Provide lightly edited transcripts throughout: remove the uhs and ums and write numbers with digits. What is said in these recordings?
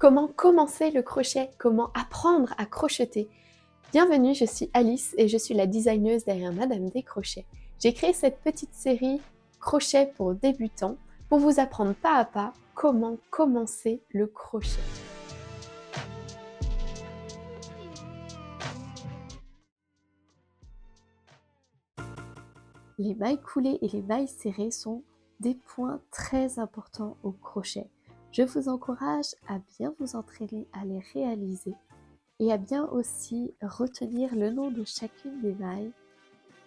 Comment commencer le crochet? Comment apprendre à crocheter? Bienvenue, je suis Alice et je suis la designeuse derrière Madame Décrochet. J'ai créé cette petite série crochet pour débutants pour vous apprendre pas à pas comment commencer le crochet. Les mailles coulées et les mailles serrées sont des points très importants au crochet. Je vous encourage à bien vous entraîner à les réaliser et à bien aussi retenir le nom de chacune des mailles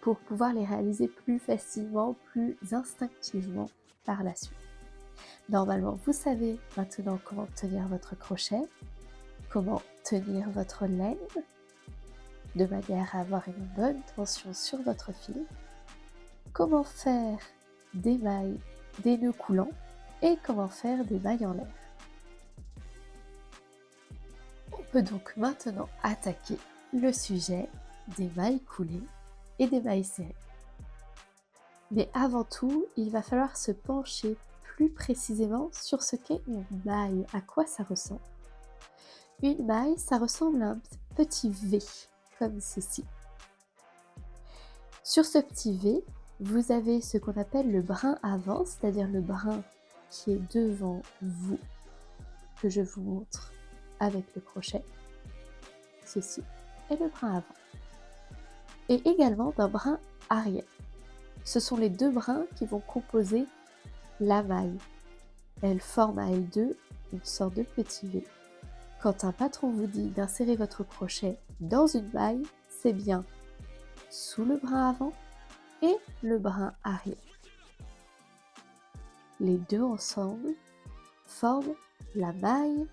pour pouvoir les réaliser plus facilement, plus instinctivement par la suite. Normalement, vous savez maintenant comment tenir votre crochet, comment tenir votre laine de manière à avoir une bonne tension sur votre fil, comment faire des mailles, des nœuds coulants et comment faire des mailles en l'air. On peut donc maintenant attaquer le sujet des mailles coulées et des mailles serrées. Mais avant tout, il va falloir se pencher plus précisément sur ce qu'est une maille, à quoi ça ressemble. Une maille, ça ressemble à un petit V, comme ceci. Sur ce petit V, vous avez ce qu'on appelle le brin avant, c'est-à-dire le brin qui est devant vous, que je vous montre avec le crochet. Ceci est le brin avant. Et également d'un brin arrière. Ce sont les deux brins qui vont composer la maille. Elle forme à elles deux une sorte de petit V. Quand un patron vous dit d'insérer votre crochet dans une maille, c'est bien sous le brin avant et le brin arrière. Les deux ensemble forment la maille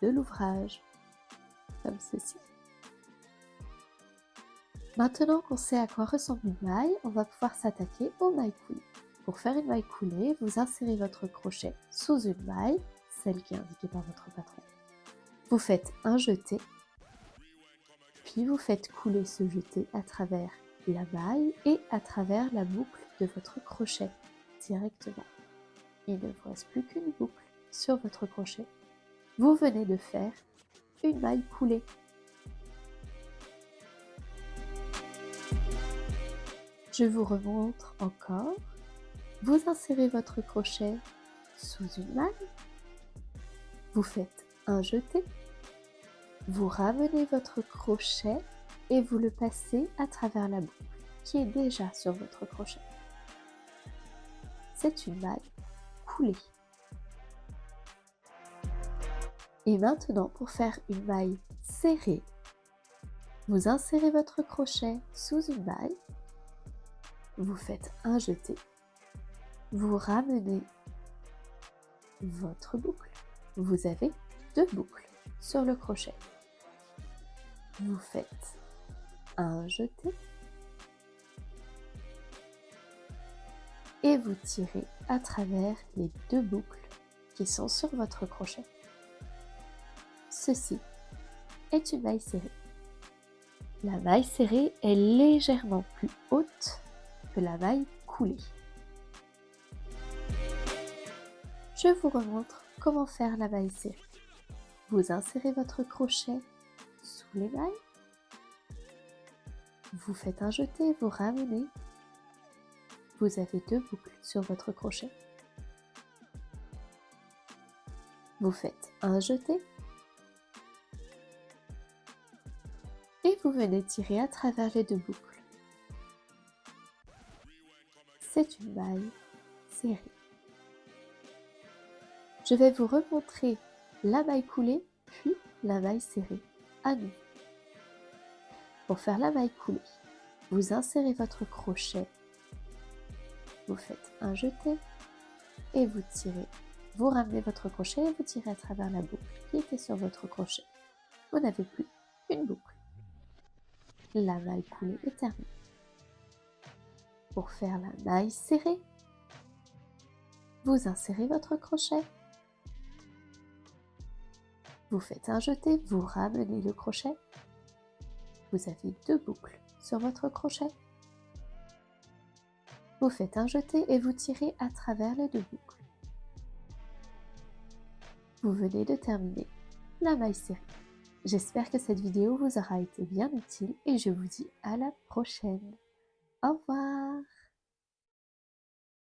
de l'ouvrage, comme ceci. Maintenant qu'on sait à quoi ressemble une maille, on va pouvoir s'attaquer aux mailles coulées. Pour faire une maille coulée, vous insérez votre crochet sous une maille, celle qui est indiquée par votre patron. Vous faites un jeté, puis vous faites couler ce jeté à travers la maille et à travers la boucle de votre crochet directement. Il ne vous reste plus qu'une boucle sur votre crochet. Vous venez de faire une maille coulée. Je vous remontre encore. Vous insérez votre crochet sous une maille. Vous faites un jeté. Vous ramenez votre crochet et vous le passez à travers la boucle qui est déjà sur votre crochet. C'est une maille coulée. Et maintenant, pour faire une maille serrée, vous insérez votre crochet sous une maille. Vous faites un jeté. Vous ramenez votre boucle. Vous avez deux boucles sur le crochet. Vous faites un jeté et vous tirez à travers les deux boucles qui sont sur votre crochet. Ceci est une maille serrée. La maille serrée est légèrement plus haute que la maille coulée. Je vous remontre comment faire la maille serrée. Vous insérez votre crochet sous les mailles. Vous faites un jeté, vous ramenez. Vous avez deux boucles sur votre crochet. Vous faites un jeté. Et vous venez tirer à travers les deux boucles. C'est une maille serrée. Je vais vous remontrer la maille coulée, puis la maille serrée à nouveau. Pour faire la maille coulée, vous insérez votre crochet, vous faites un jeté et vous tirez. Vous ramenez votre crochet et vous tirez à travers la boucle qui était sur votre crochet. Vous n'avez plus qu'une boucle. La maille coulée est terminée. Pour faire la maille serrée, vous insérez votre crochet. Vous faites un jeté, vous ramenez le crochet. Vous avez deux boucles sur votre crochet. Vous faites un jeté et vous tirez à travers les deux boucles. Vous venez de terminer la maille serrée. J'espère que cette vidéo vous aura été bien utile et je vous dis à la prochaine. Au revoir!